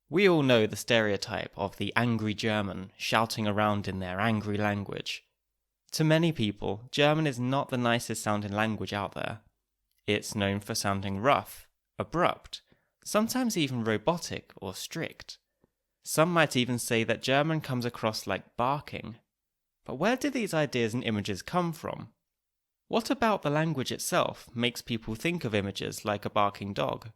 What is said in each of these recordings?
We all know the stereotype of the angry German shouting around in their angry language. To many people, German is not the nicest sounding language out there. It's known for sounding rough, abrupt, sometimes even robotic or strict. Some might even say that German comes across like barking. But where do these ideas and images come from? What about the language itself makes people think of images like a barking dog?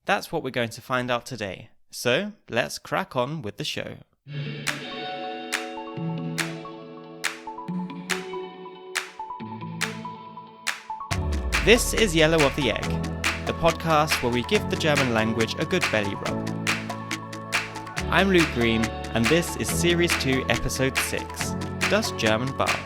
That's what we're going to find out today. So, let's crack on with the show. This is Yellow of the Egg, the podcast where we give the German language a good belly rub. I'm Luke Green, and this is Series 2, Episode 6, Das German Bark.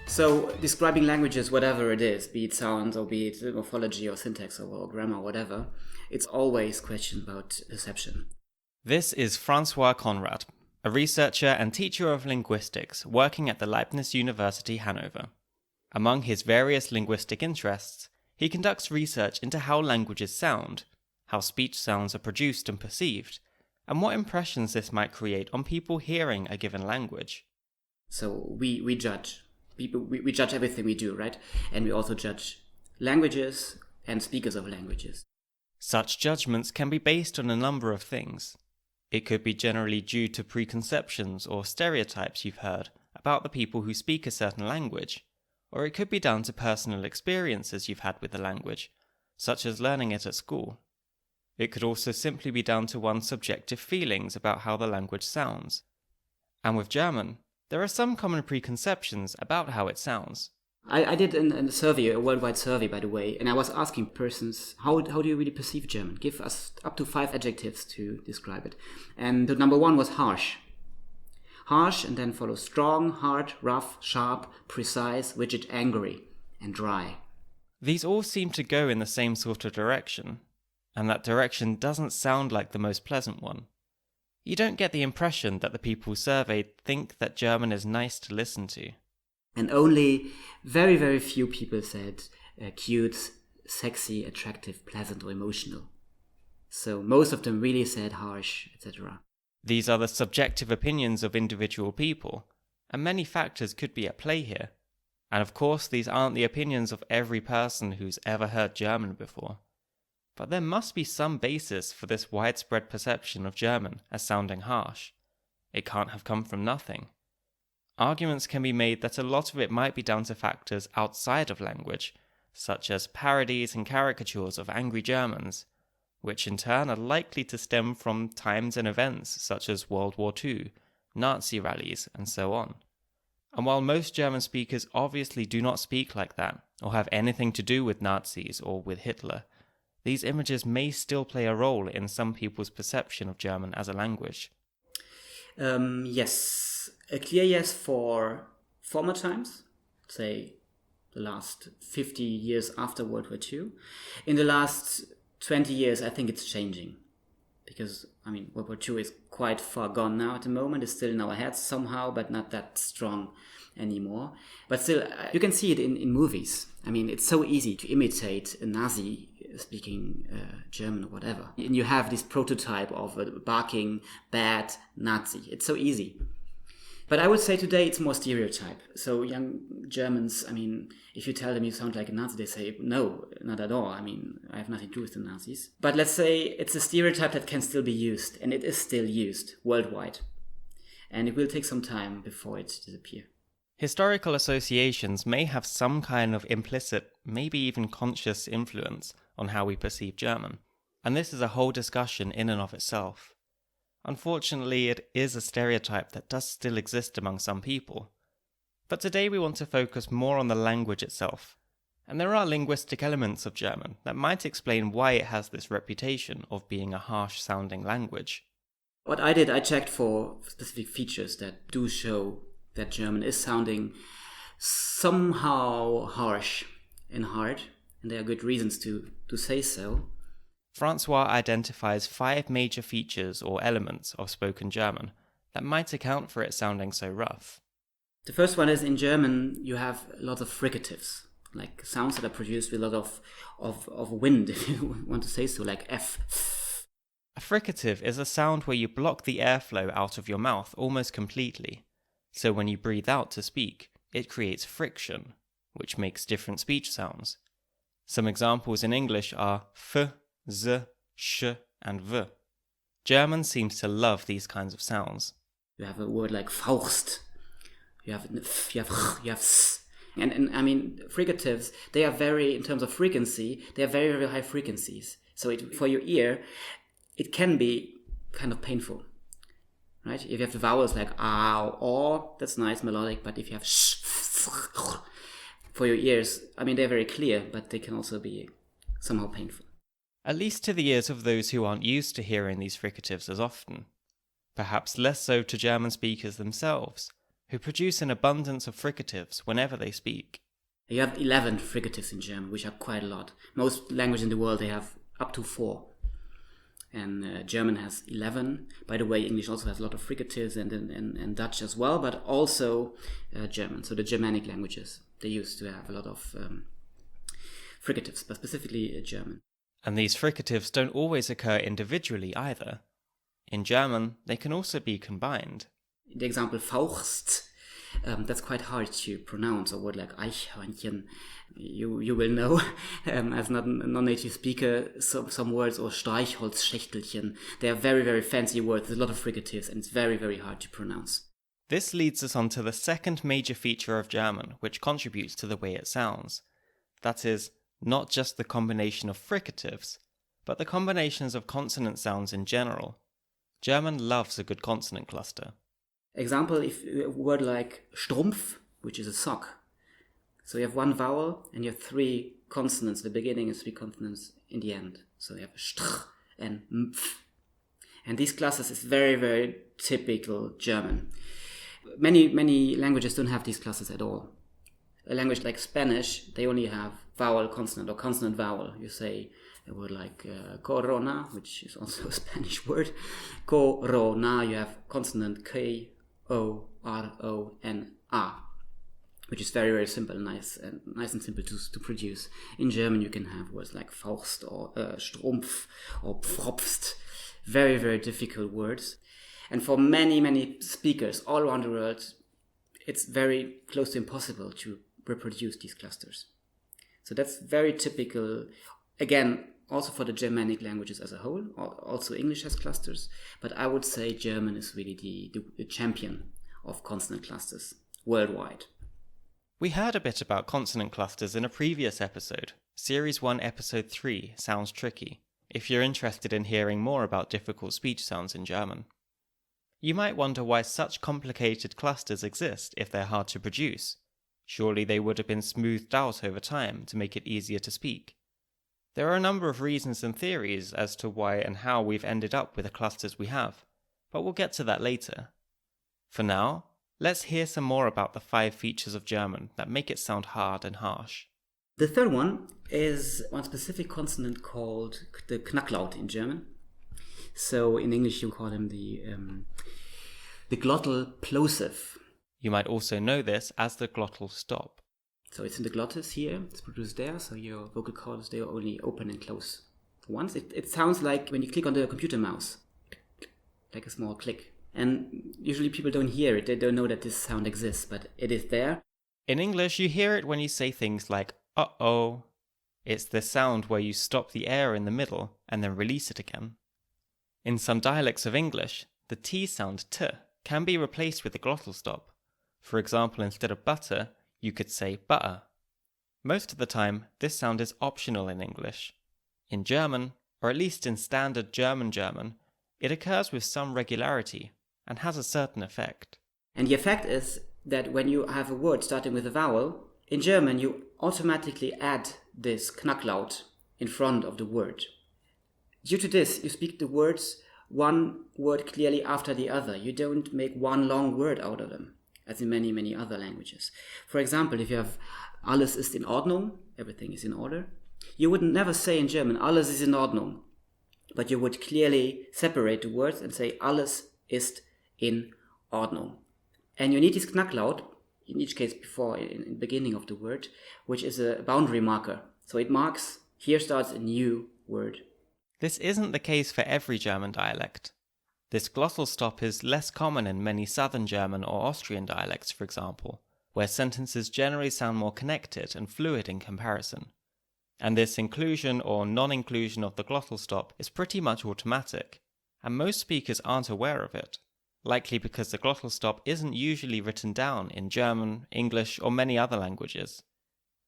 So, describing languages, whatever it is, be it sounds or be it morphology or syntax or grammar, whatever, it's always a question about perception. This is François Conrad, a researcher and teacher of linguistics working at the Leibniz University Hannover. Among his various linguistic interests, he conducts research into how languages sound, how speech sounds are produced and perceived, and what impressions this might create on people hearing a given language. So, we judge. We judge everything we do, right? And we also judge languages and speakers of languages. Such judgments can be based on a number of things. It could be generally due to preconceptions or stereotypes you've heard about the people who speak a certain language, or it could be down to personal experiences you've had with the language, such as learning it at school. It could also simply be down to one's subjective feelings about how the language sounds. And with German, there are some common preconceptions about how it sounds. I did a survey, a worldwide survey, by the way, and I was asking persons, how do you really perceive German? Give us up to 5 adjectives to describe it. And the number 1 was harsh. Harsh, and then follows strong, hard, rough, sharp, precise, rigid, angry, and dry. These all seem to go in the same sort of direction, and that direction doesn't sound like the most pleasant one. You don't get the impression that the people surveyed think that German is nice to listen to. And only very, very few people said cute, sexy, attractive, pleasant, or emotional. So most of them really said harsh, etc. These are the subjective opinions of individual people, and many factors could be at play here. And of course, these aren't the opinions of every person who's ever heard German before. But there must be some basis for this widespread perception of German as sounding harsh. It can't have come from nothing. Arguments can be made that a lot of it might be down to factors outside of language, such as parodies and caricatures of angry Germans, which in turn are likely to stem from times and events such as World War II, Nazi rallies, and so on. And while most German speakers obviously do not speak like that, or have anything to do with Nazis or with Hitler, these images may still play a role in some people's perception of German as a language. Yes. A clear yes for former times, say the last 50 years after World War II. In the last 20 years, I think it's changing. Because, World War II is quite far gone now at the moment. It's still in our heads somehow, but not that strong anymore. But still, you can see it in movies. It's so easy to imitate a Nazi speaking German or whatever. And you have this prototype of a barking, bad Nazi. It's so easy. But I would say today it's more stereotype. So young Germans, if you tell them you sound like a Nazi, they say, no, not at all. I have nothing to do with the Nazis. But let's say it's a stereotype that can still be used, and it is still used worldwide. And it will take some time before it disappears. Historical associations may have some kind of implicit, maybe even conscious influence on how we perceive German, and this is a whole discussion in and of itself. Unfortunately, it is a stereotype that does still exist among some people. But today we want to focus more on the language itself, and there are linguistic elements of German that might explain why it has this reputation of being a harsh-sounding language. What I did, I checked for specific features that do show that German is sounding somehow harsh and hard, and there are good reasons to say so. François identifies 5 major features or elements of spoken German that might account for it sounding so rough. The first one is in German you have lots of fricatives, like sounds that are produced with a lot of wind, if you want to say so, like F. A fricative is a sound where you block the airflow out of your mouth almost completely. So when you breathe out to speak, it creates friction, which makes different speech sounds. Some examples in English are f, z, sh, and v. German seems to love these kinds of sounds. You have a word like Faust. You have f, you have s. And I mean, fricatives, they are very, in terms of frequency, they are very, very high frequencies. So for your ear, it can be kind of painful, right? If you have the vowels like ow, or, that's nice, melodic, but if you have sh, for your ears, I mean, they're very clear, but they can also be somehow painful. At least to the ears of those who aren't used to hearing these fricatives as often. Perhaps less so to German speakers themselves, who produce an abundance of fricatives whenever they speak. You have 11 fricatives in German, which are quite a lot. Most languages in the world, they have up to 4. And German has 11. By the way, English also has a lot of fricatives and Dutch as well, but also German. So the Germanic languages, they used to have a lot of fricatives, but specifically German. And these fricatives don't always occur individually either. In German, they can also be combined. The example Faust, that's quite hard to pronounce. A word like Eichhörnchen, you will know as not a non-native speaker some words, or Streichholzschächtelchen. They are very, very fancy words. There's a lot of fricatives and it's very, very hard to pronounce. This leads us on to the second major feature of German, which contributes to the way it sounds. That is, not just the combination of fricatives, but the combinations of consonant sounds in general. German loves a good consonant cluster. Example, if a word like Strumpf, which is a sock. So you have one vowel and you have 3 consonants at the beginning and 3 consonants in the end. So you have str and mpf. And these clusters is very, very typical German. Many languages don't have these clusters at all. A language like Spanish, they only have vowel, consonant, or consonant, vowel. You say a word like corona, which is also a Spanish word. Corona, you have consonant K, O, R, O, N, A, which is very, very simple, nice and simple to produce. In German, you can have words like Faust or Strumpf or Pfropfst. Very, very difficult words. And for many speakers all around the world, it's very close to impossible to reproduce these clusters. So that's very typical, again, also for the Germanic languages as a whole. Also English has clusters, but I would say German is really the champion of consonant clusters worldwide. We heard a bit about consonant clusters in a previous episode, Series 1, Episode 3, Sounds Tricky, if you're interested in hearing more about difficult speech sounds in German. You might wonder why such complicated clusters exist if they're hard to produce. Surely they would have been smoothed out over time to make it easier to speak. There are a number of reasons and theories as to why and how we've ended up with the clusters we have, but we'll get to that later. For now, let's hear some more about the 5 features of German that make it sound hard and harsh. The third one is one specific consonant called the Knacklaut in German. So in English you call him the glottal plosive. You might also know this as the glottal stop. So it's in the glottis here, it's produced there, so your vocal cords, they are only open and close once. It sounds like when you click on the computer mouse, like a small click. And usually people don't hear it, they don't know that this sound exists, but it is there. In English, you hear it when you say things like, uh-oh. It's the sound where you stop the air in the middle and then release it again. In some dialects of English, the T sound t can be replaced with a glottal stop. For example, instead of butter, you could say butter. Most of the time, this sound is optional in English. In German, or at least in standard German, it occurs with some regularity and has a certain effect. And the effect is that when you have a word starting with a vowel, in German you automatically add this Knacklaut in front of the word. Due to this, you speak the words one word clearly after the other. You don't make one long word out of them. as in many, many other languages. For example, if you have alles ist in Ordnung, everything is in order, you would never say in German, alles ist in Ordnung, but you would clearly separate the words and say, alles ist in Ordnung. And you need this Knacklaut, in each case before, in the beginning of the word, which is a boundary marker. So it marks, here starts a new word. This isn't the case for every German dialect. This glossal stop is less common in many southern German or Austrian dialects, for example, where sentences generally sound more connected and fluid in comparison. And this inclusion or non-inclusion of the glossal stop is pretty much automatic, and most speakers aren't aware of it, likely because the glossal stop isn't usually written down in German, English, or many other languages.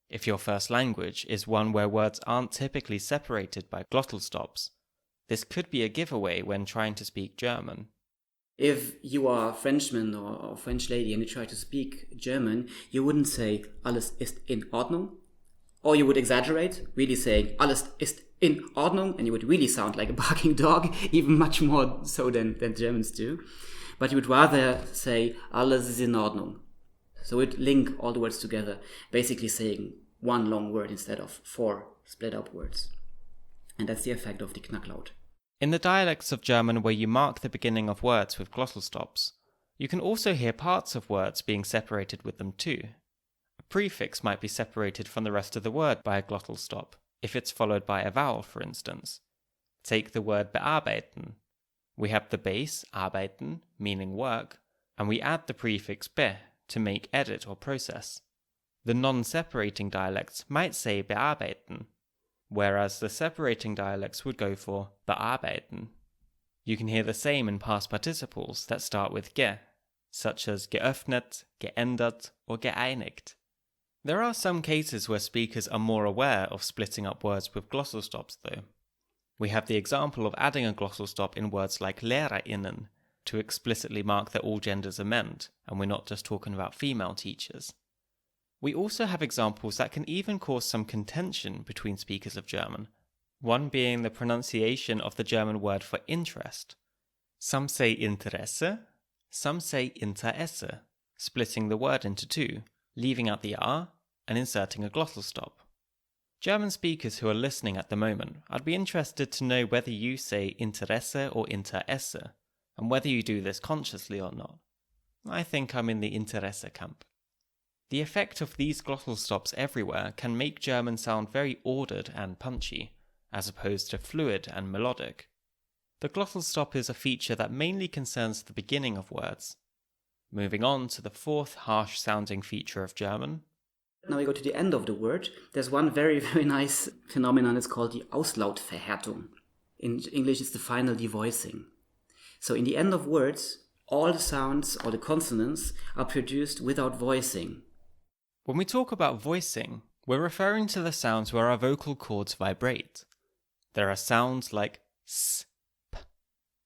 If your first language is one where words aren't typically separated by glottal stops, this could be a giveaway when trying to speak German. If you are a Frenchman or a French lady and you try to speak German, you wouldn't say alles ist in Ordnung, or you would exaggerate, really saying alles ist in Ordnung, and you would really sound like a barking dog, even much more so than Germans do. But you would rather say alles ist in Ordnung. So it link all the words together, basically saying one long word instead of 4 split up words. And that's the effect of the Knacklaut. In the dialects of German where you mark the beginning of words with glottal stops, you can also hear parts of words being separated with them too. A prefix might be separated from the rest of the word by a glottal stop, if it's followed by a vowel, for instance. Take the word bearbeiten. We have the base, arbeiten, meaning work, and we add the prefix be to make edit or process. The non-separating dialects might say bearbeiten, whereas the separating dialects would go for bearbeiten. You can hear the same in past participles that start with ge, such as geöffnet, geändert, or geeinigt. There are some cases where speakers are more aware of splitting up words with glossal stops though. We have the example of adding a glossal stop in words like LehrerInnen to explicitly mark that all genders are meant, and we're not just talking about female teachers. We also have examples that can even cause some contention between speakers of German, one being the pronunciation of the German word for interest. Some say Interesse, some say Interesse, splitting the word into two, leaving out the R and inserting a glottal stop. German speakers who are listening at the moment, I'd be interested to know whether you say Interesse or Interesse, and whether you do this consciously or not. I think I'm in the Interesse camp. The effect of these glottal stops everywhere can make German sound very ordered and punchy, as opposed to fluid and melodic. The glottal stop is a feature that mainly concerns the beginning of words. Moving on to the fourth harsh-sounding feature of German. Now we go to the end of the word. There's one very, very nice phenomenon. It's called the Auslautverhärtung. In English, it's the final devoicing. So in the end of words, all the sounds or the consonants are produced without voicing. When we talk about voicing, we're referring to the sounds where our vocal cords vibrate. There are sounds like s, p,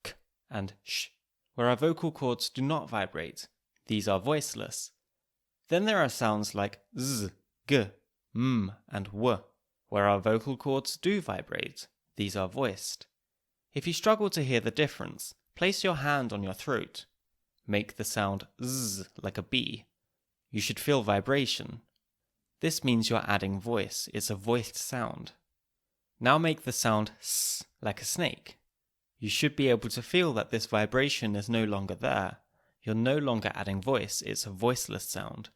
k, and sh, where our vocal cords do not vibrate. These are voiceless. Then there are sounds like z, g, m, and w, where our vocal cords do vibrate. These are voiced. If you struggle to hear the difference, place your hand on your throat. Make the sound z like a B. You should feel vibration. This means you're adding voice. It's a voiced sound. Now make the sound s like a snake. You should be able to feel that this vibration is no longer there. You're no longer adding voice. It's a voiceless sound.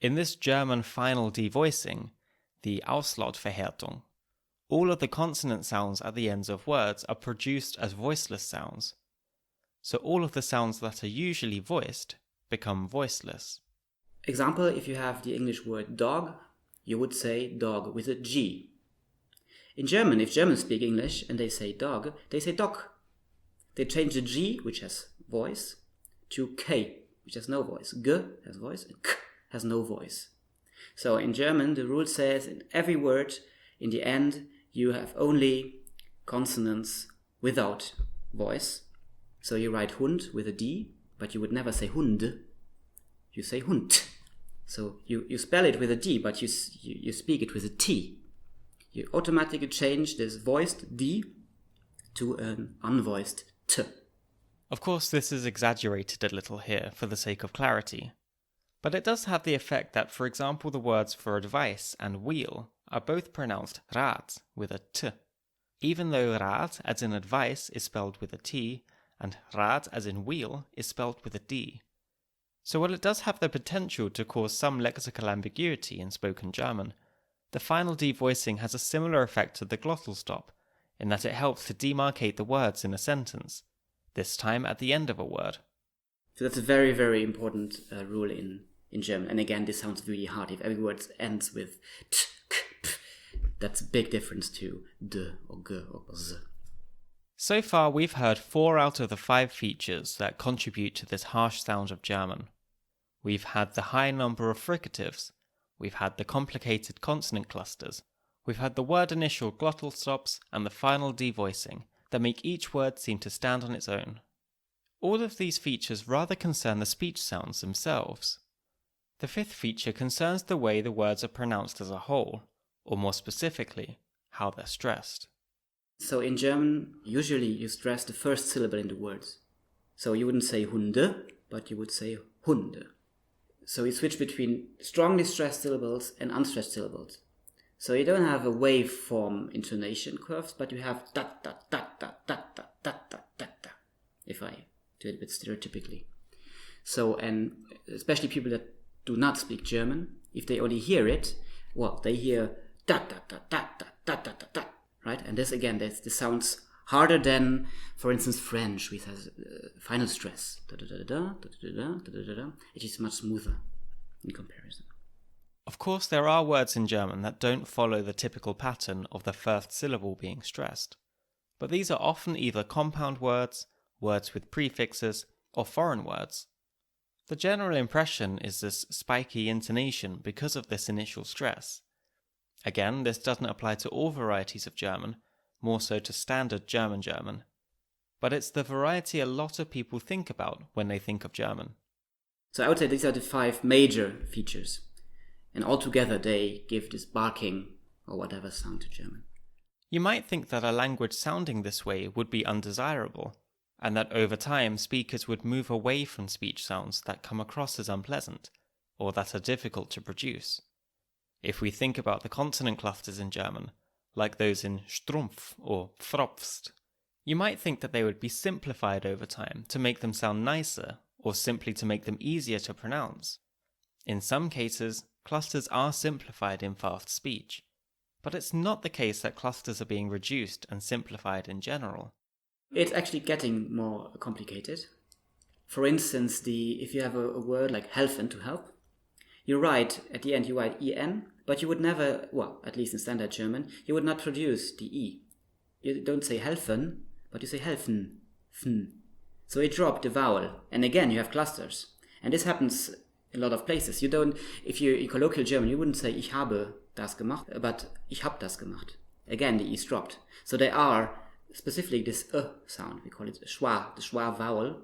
In this German final devoicing, the Auslautverhärtung, all of the consonant sounds at the ends of words are produced as voiceless sounds. So all of the sounds that are usually voiced become voiceless. Example, if you have the English word dog, you would say dog with a G. In German, if Germans speak English and they say dog, they say dog. They change the G, which has voice, to K, which has no voice. G has voice and K has no voice. So in German, the rule says in every word, in the end, you have only consonants without voice. So you write Hund with a D, but you would never say Hund. You say Hund. So you spell it with a D, but you speak it with a T. You automatically change this voiced D to an unvoiced T. Of course, this is exaggerated a little here for the sake of clarity. But it does have the effect that, for example, the words for advice and wheel are both pronounced Rat with a T, even though Rat as in advice is spelled with a T, and Rat as in wheel is spelled with a D. So while it does have the potential to cause some lexical ambiguity in spoken German, the final devoicing has a similar effect to the glottal stop, in that it helps to demarcate the words in a sentence, this time at the end of a word. So that's a very, very important rule in German. And again, this sounds really hard. If every word ends with t, k, p, that's a big difference to d or g or z. So far, we've heard 4 out of the 5 features that contribute to this harsh sound of German. We've had the high number of fricatives, we've had the complicated consonant clusters, we've had the word initial glottal stops and the final devoicing that make each word seem to stand on its own. All of these features rather concern the speech sounds themselves. The 5th feature concerns the way the words are pronounced as a whole, or more specifically, how they're stressed. So in German, usually you stress the first syllable in the words. So you wouldn't say Hunde, but you would say Hunde. So you switch between strongly stressed syllables and unstressed syllables. So you don't have a waveform intonation curves, but you have da da da da da da da da da da, if I do it a bit stereotypically. So, and especially people that do not speak German, if they only hear it, well, they hear da da da da da da da da da, right? And this again, this sounds harder than, for instance, French, which has final stress. Da da da da da da da da da. It is much smoother in comparison. Of course, there are words in German that don't follow the typical pattern of the first syllable being stressed, but these are often either compound words, words with prefixes, or foreign words. The general impression is this spiky intonation because of this initial stress. Again, this doesn't apply to all varieties of German, more so to standard German, but it's the variety a lot of people think about when they think of German. So I would say these are the 5 major features. And altogether they give this barking or whatever sound to German. You might think that a language sounding this way would be undesirable, and that over time speakers would move away from speech sounds that come across as unpleasant, or that are difficult to produce. If we think about the consonant clusters in German, like those in Strumpf or Pfropfst, you might think that they would be simplified over time to make them sound nicer, or simply to make them easier to pronounce. In some cases, clusters are simplified in fast speech, but it's not the case that clusters are being reduced and simplified in general. It's actually getting more complicated. For instance, if you have a word like helfen, to help, you write, at the end you write en, but you would never, well, at least in standard German, you would not produce the e. You don't say helfen, but you say helfen, fn. So you drop the vowel, and again you have clusters. And this happens in a lot of places. You don't, if you're in colloquial German, you wouldn't say ich habe das gemacht, but ich hab das gemacht. Again, the e is dropped. So there are, specifically this sound, we call it the schwa vowel,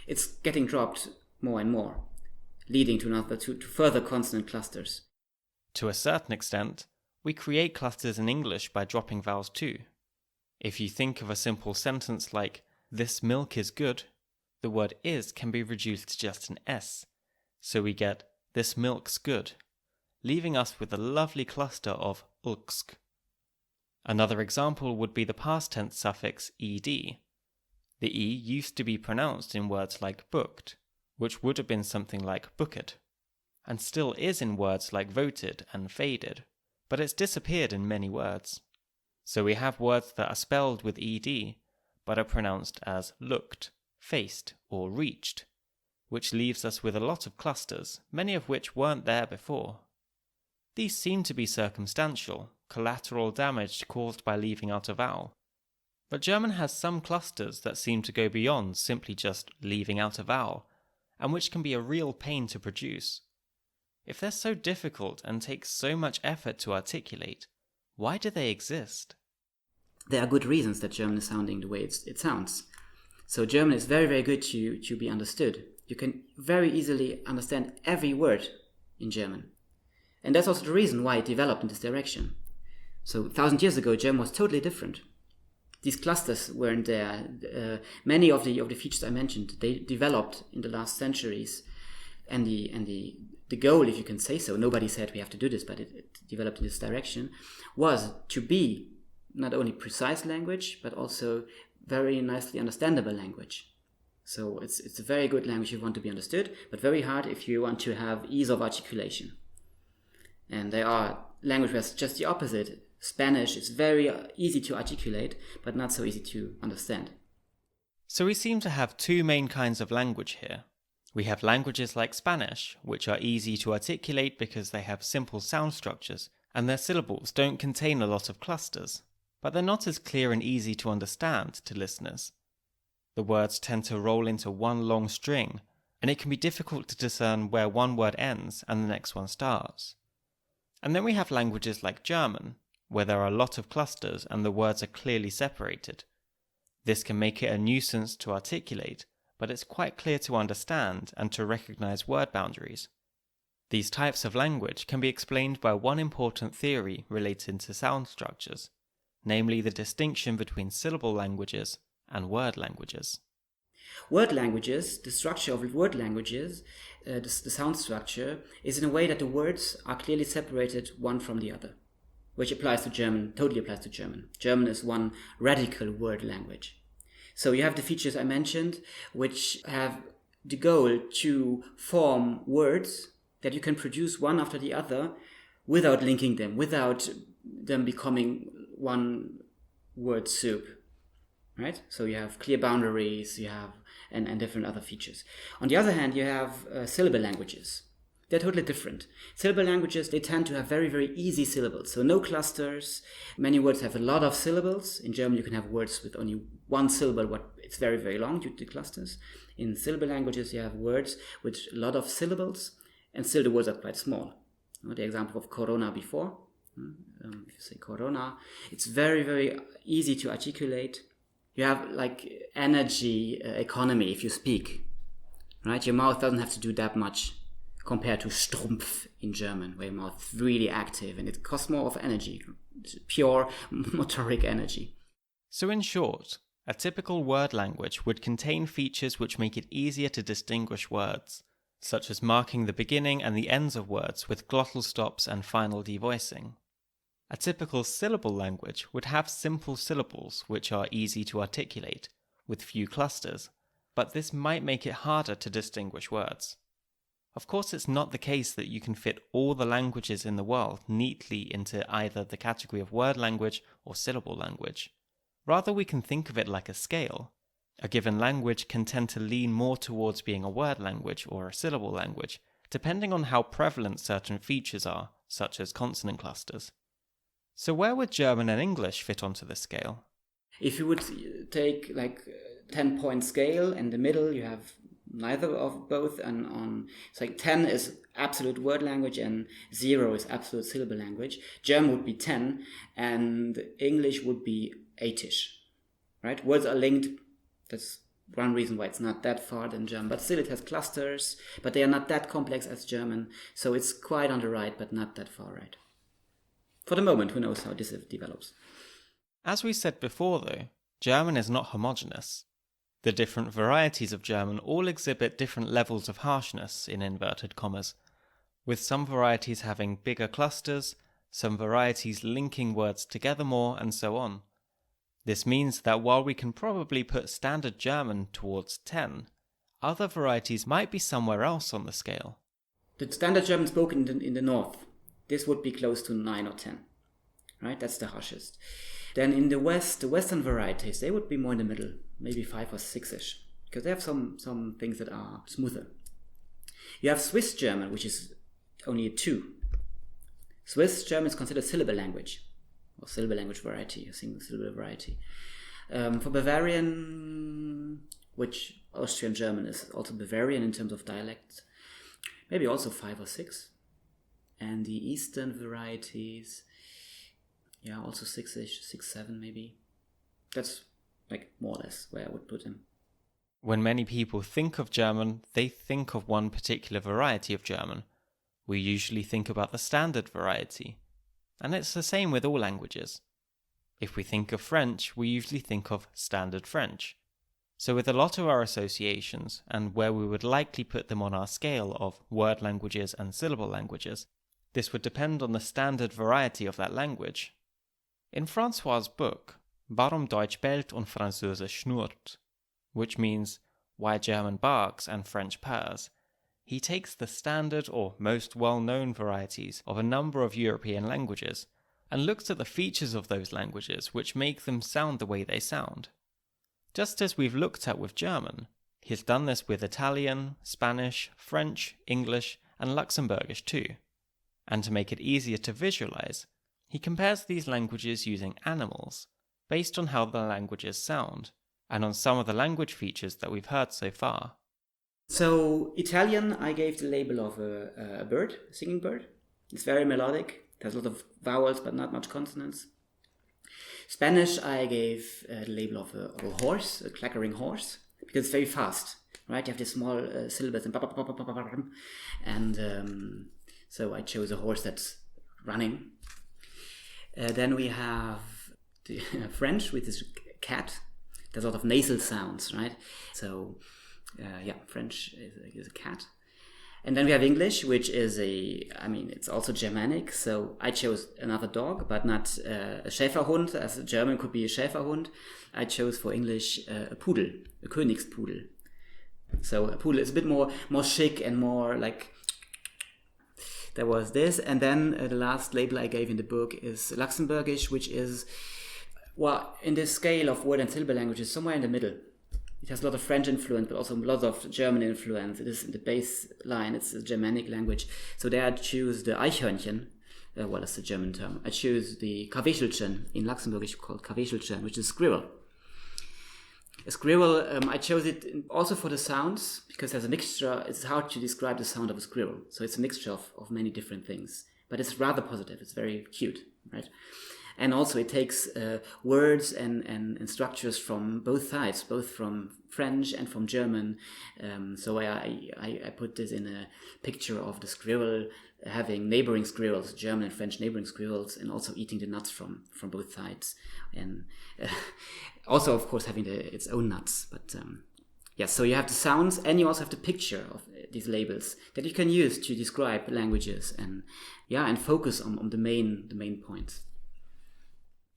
it's getting dropped more and more, leading to further consonant clusters. To a certain extent, we create clusters in English by dropping vowels too. If you think of a simple sentence like, this milk is good, the word is can be reduced to just an s. So we get, this milk's good, leaving us with a lovely cluster of ulksk. Another example would be the past tense suffix ed. The e used to be pronounced in words like booked, which would have been something like booked, and still is in words like voted and faded, but it's disappeared in many words. So we have words that are spelled with ed, but are pronounced as looked, faced, or reached, which leaves us with a lot of clusters, many of which weren't there before. These seem to be circumstantial, collateral damage caused by leaving out a vowel. But German has some clusters that seem to go beyond simply just leaving out a vowel, and which can be a real pain to produce. If they're so difficult and take so much effort to articulate, why do they exist? There are good reasons that German is sounding the way it sounds. So German is very, very good to be understood. You can very easily understand every word in German. And that's also the reason why it developed in this direction. So 1,000 years ago, German was totally different. These clusters weren't there. Many of the features I mentioned, they developed in the last centuries and the goal, if you can say so, nobody said we have to do this, but it developed in this direction, was to be not only precise language, but also very nicely understandable language. So it's a very good language if you want to be understood, but very hard if you want to have ease of articulation. And there are languages where it's just the opposite. Spanish is very easy to articulate, but not so easy to understand. So we seem to have two main kinds of language here. We have languages like Spanish, which are easy to articulate because they have simple sound structures, and their syllables don't contain a lot of clusters, but they're not as clear and easy to understand to listeners. The words tend to roll into one long string, and it can be difficult to discern where one word ends and the next one starts. And then we have languages like German, where there are a lot of clusters and the words are clearly separated. This can make it a nuisance to articulate, but it's quite clear to understand and to recognize word boundaries. These types of language can be explained by one important theory related to sound structures, namely the distinction between syllable languages and word languages. Word languages, the structure of word languages, the sound structure, is in a way that the words are clearly separated one from the other, which applies to German, totally applies to German. German is one radical word language. So you have the features I mentioned, which have the goal to form words that you can produce one after the other without linking them, without them becoming one word soup. Right? So you have clear boundaries, you have and different other features. On the other hand, you have syllable languages. They're totally different. Syllable languages, they tend to have very, very easy syllables. So no clusters. Many words have a lot of syllables. In German, you can have words with only one syllable, but it's very, very long due to clusters. In syllable languages, you have words with a lot of syllables, and still the words are quite small. The example of corona before. If you say corona, it's very, very easy to articulate. You have like energy economy if you speak, right? Your mouth doesn't have to do that much compared to Strumpf in German, where your mouth is really active and it costs more of energy, pure motoric energy. So in short, a typical word language would contain features which make it easier to distinguish words, such as marking the beginning and the ends of words with glottal stops and final devoicing. A typical syllable language would have simple syllables which are easy to articulate, with few clusters, but this might make it harder to distinguish words. Of course, it's not the case that you can fit all the languages in the world neatly into either the category of word language or syllable language. Rather, we can think of it like a scale. A given language can tend to lean more towards being a word language or a syllable language, depending on how prevalent certain features are, such as consonant clusters. So where would German and English fit onto the scale? If you would take like a 10-point scale, in the middle you have neither of both, and it's like 10 is absolute word language and 0 is absolute syllable language. German would be 10 and English would be 8-ish, right? Words are linked. That's one reason why it's not that far than German, but still it has clusters, but they are not that complex as German, so it's quite on the right, but not that far right. For the moment, who knows how this develops. As we said before though, German is not homogeneous. The different varieties of German all exhibit different levels of harshness, in inverted commas, with some varieties having bigger clusters, some varieties linking words together more, and so on. This means that while we can probably put standard German towards 10, other varieties might be somewhere else on the scale. The standard German spoken in the north, this would be close to 9 or 10, right? That's the harshest. Then in the west, the western varieties, they would be more in the middle, maybe 5 or 6-ish, because they have some things that are smoother. You have Swiss German, which is only a 2. Swiss German is considered syllable language, or syllable language variety, a single syllable variety. For Bavarian, which Austrian German is also Bavarian in terms of dialects, maybe also 5 or 6. And the Eastern varieties, also 6-ish, 6, 7 maybe. That's like more or less where I would put them. When many people think of German, they think of one particular variety of German. We usually think about the standard variety. And it's the same with all languages. If we think of French, we usually think of standard French. So with a lot of our associations, and where we would likely put them on our scale of word languages and syllable languages, this would depend on the standard variety of that language. In François' book, Warum Deutsch bellt und Franzözisch schnurrt, which means why German barks and French purrs, he takes the standard or most well-known varieties of a number of European languages and looks at the features of those languages which make them sound the way they sound. Just as we've looked at with German, he's done this with Italian, Spanish, French, English, and Luxembourgish too. And to make it easier to visualize, he compares these languages using animals, based on how the languages sound, and on some of the language features that we've heard so far. So Italian, I gave the label of a bird, a singing bird. It's very melodic. There's a lot of vowels, but not much consonants. Spanish, I gave the label of a horse, a clackering horse, because it's very fast, right? You have these small syllables and so I chose a horse that's running. Then we have the French, which is cat. There's a lot of nasal sounds, right? So French is a cat. And then we have English, which is it's also Germanic. So I chose another dog, but not a Schäferhund, as a German could be a Schäferhund. I chose for English a Pudel, a Königspudel. So a poodle is a bit more chic and more like... There was this. And then the last label I gave in the book is Luxembourgish, which is, in this scale of word and syllable languages, somewhere in the middle. It has a lot of French influence, but also a lot of German influence. It is in the baseline, it's a Germanic language. So there I choose the Eichhörnchen, that's the German term. I choose the Kaweschelchen, in Luxembourgish called Kaweschelchen, which is squirrel. A squirrel, I chose it also for the sounds, because there's a mixture. It's hard to describe the sound of a squirrel. So it's a mixture of many different things. But it's rather positive. It's very cute, right? And also it takes words and structures from both sides, both from French and from German. So I put this in a picture of the squirrel having neighboring squirrels, German and French neighboring squirrels, and also eating the nuts from both sides. And also, of course, having its own nuts. But so you have the sounds, and you also have the picture of these labels that you can use to describe languages and focus on the main points.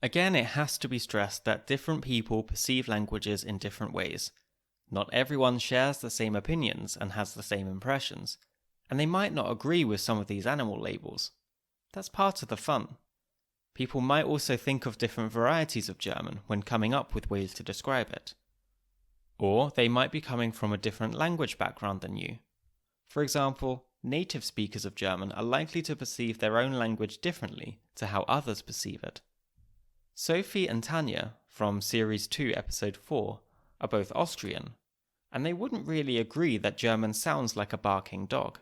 Again, it has to be stressed that different people perceive languages in different ways. Not everyone shares the same opinions and has the same impressions, and they might not agree with some of these animal labels. That's part of the fun. People might also think of different varieties of German when coming up with ways to describe it. Or they might be coming from a different language background than you. For example, native speakers of German are likely to perceive their own language differently to how others perceive it. Sophie and Tanya, from Series 2, Episode 4, are both Austrian, and they wouldn't really agree that German sounds like a barking dog.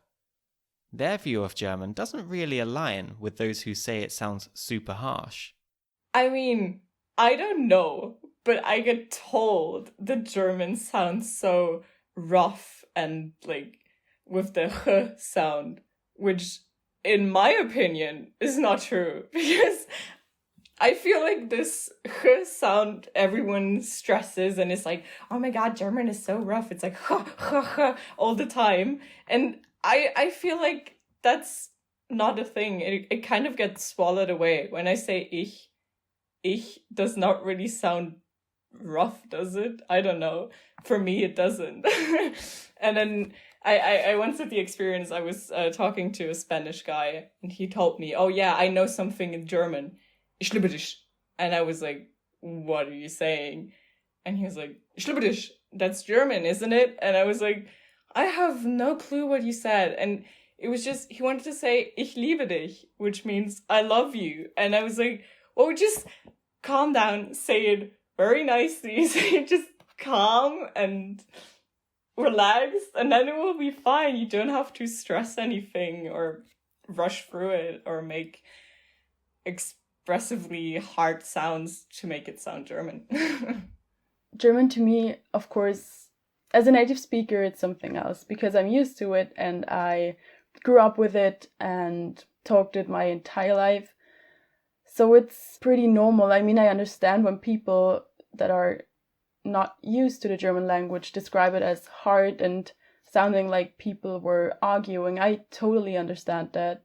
Their view of German doesn't really align with those who say it sounds super harsh. I mean, I don't know, but I get told the German sounds so rough and like with the h sound, which in my opinion is not true, because I feel like this h sound everyone stresses and it's like, oh my god, German is so rough. It's like h all the time. And I feel like that's not a thing. It kind of gets swallowed away. When I say ich does not really sound rough, does it? I don't know. For me, it doesn't. And then I once had the experience, I was talking to a Spanish guy and he told me, oh yeah, I know something in German. Ich liebe dich. And I was like, what are you saying? And he was like, ich liebe dich. That's German, isn't it? And I was like, I have no clue what you said. And it was just, he wanted to say, ich liebe dich, which means I love you. And I was like, well, just calm down, say it very nicely, say it just calm and relaxed, and then it will be fine. You don't have to stress anything or rush through it or make expressively hard sounds to make it sound German. German to me, of course, as a native speaker, it's something else because I'm used to it and I grew up with it and talked it my entire life. So it's pretty normal. I mean, I understand when people that are not used to the German language describe it as hard and sounding like people were arguing. I totally understand that.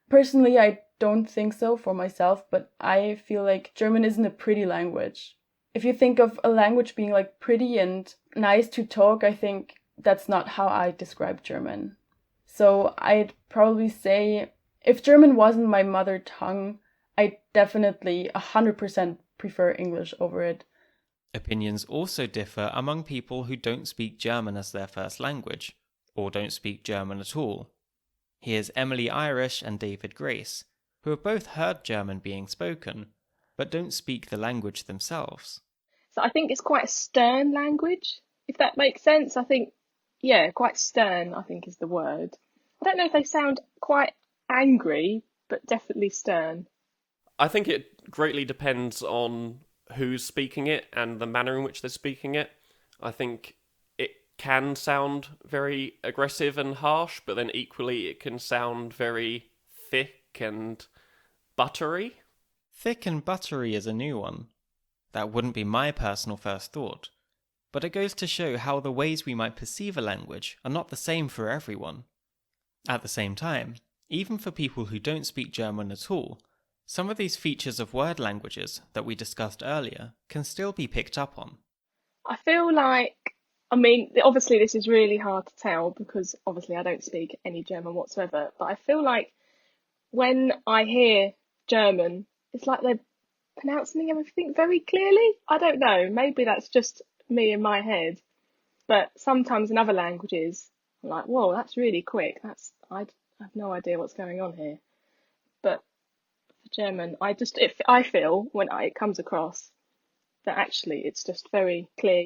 Personally, I don't think so for myself, but I feel like German isn't a pretty language. If you think of a language being like pretty and nice to talk, I think that's not how I describe German. So I'd probably say if German wasn't my mother tongue, I definitely 100% prefer English over it. Opinions also differ among people who don't speak German as their first language, or don't speak German at all. Here's Emily Irish and David Grace, who have both heard German being spoken, but don't speak the language themselves. So I think it's quite a stern language, if that makes sense. I think, yeah, quite stern, I think is the word. I don't know if they sound quite angry, but definitely stern. I think it greatly depends on who's speaking it and the manner in which they're speaking it. I think it can sound very aggressive and harsh, but then equally it can sound very thick and buttery. Thick and buttery is a new one. That wouldn't be my personal first thought, but it goes to show how the ways we might perceive a language are not the same for everyone. At the same time, even for people who don't speak German at all, some of these features of word languages that we discussed earlier can still be picked up on. I feel like, I mean, obviously this is really hard to tell because obviously I don't speak any German whatsoever, but I feel like when I hear German, it's like they're pronouncing everything very clearly. I don't know, maybe that's just me in my head, but sometimes in other languages, I'm like, whoa, that's really quick. I have no idea what's going on here. But for German, I feel when it comes across that actually it's just very clear.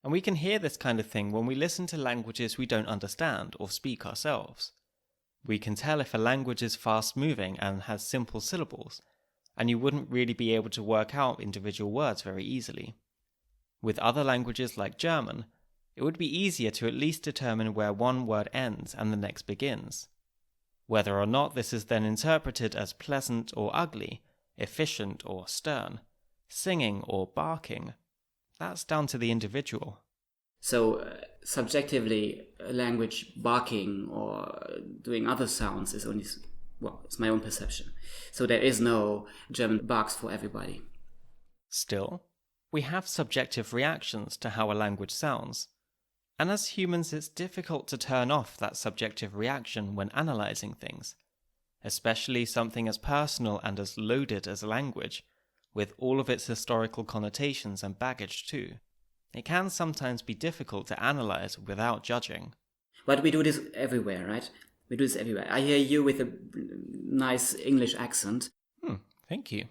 And we can hear this kind of thing when we listen to languages we don't understand or speak ourselves. We can tell if a language is fast-moving and has simple syllables, and you wouldn't really be able to work out individual words very easily. With other languages like German, it would be easier to at least determine where one word ends and the next begins. Whether or not this is then interpreted as pleasant or ugly, efficient or stern, singing or barking, that's down to the individual. So subjectively, a language barking or doing other sounds is only, well, it's my own perception. So there is no German barks for everybody. Still, we have subjective reactions to how a language sounds. And as humans, it's difficult to turn off that subjective reaction when analysing things, especially something as personal and as loaded as language, with all of its historical connotations and baggage too. It can sometimes be difficult to analyse without judging. But we do this everywhere, right? We do this everywhere. I hear you with a nice English accent. Thank you.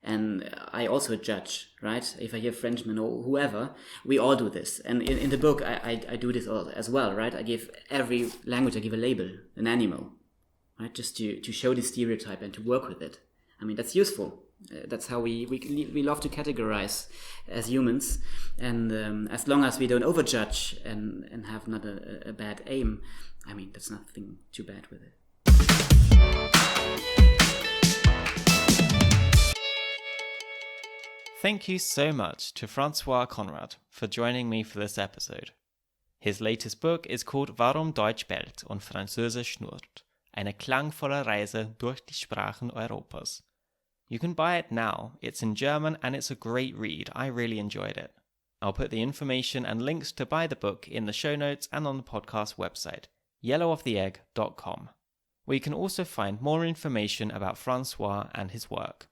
And I also judge, right? If I hear Frenchman or whoever, we all do this. And in the book, I do this as well, right? I give every language, I give a label, an animal, right? Just to show the stereotype and to work with it. I mean, that's useful. That's how we love to categorize as humans. And as long as we don't overjudge and have not a bad aim, I mean, there's nothing too bad with it. Thank you so much to François Conrad for joining me for this episode. His latest book is called Warum Deutsch bellt und Franzözisch schnurrt. Eine klangvolle Reise durch die Sprachen Europas. You can buy it now. It's in German and it's a great read. I really enjoyed it. I'll put the information and links to buy the book in the show notes and on the podcast website, yellowoftheegg.com, where you can also find more information about François and his work.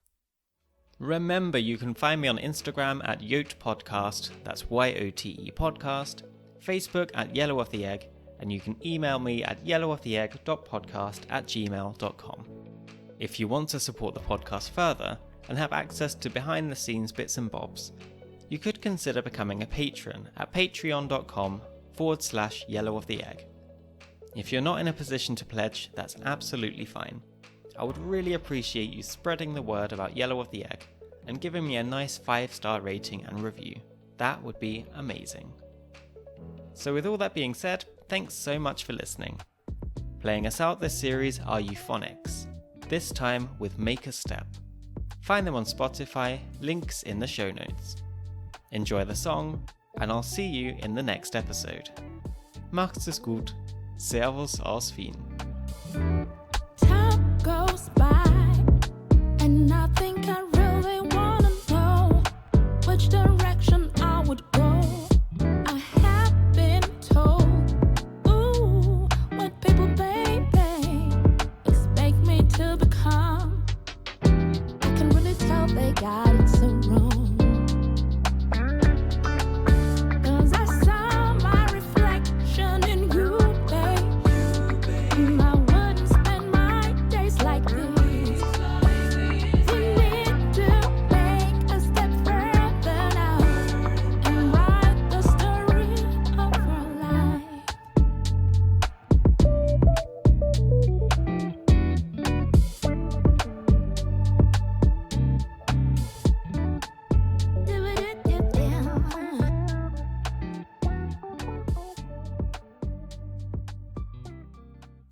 Remember, you can find me on Instagram at Yote Podcast, that's YOTE Podcast, Facebook at Yellow of the Egg, and you can email me at yellowoftheegg.podcast@gmail.com. If you want to support the podcast further and have access to behind-the-scenes bits and bobs, you could consider becoming a patron at patreon.com/yellowoftheegg. If you're not in a position to pledge, that's absolutely fine. I would really appreciate you spreading the word about Yellow of the Egg and giving me a nice 5-star rating and review. That would be amazing. So with all that being said, thanks so much for listening. Playing us out this series are Euphonics, this time with Make a Step. Find them on Spotify, links in the show notes. Enjoy the song, and I'll see you in the next episode. Macht's es gut. Servus aus Wien. Time goes by.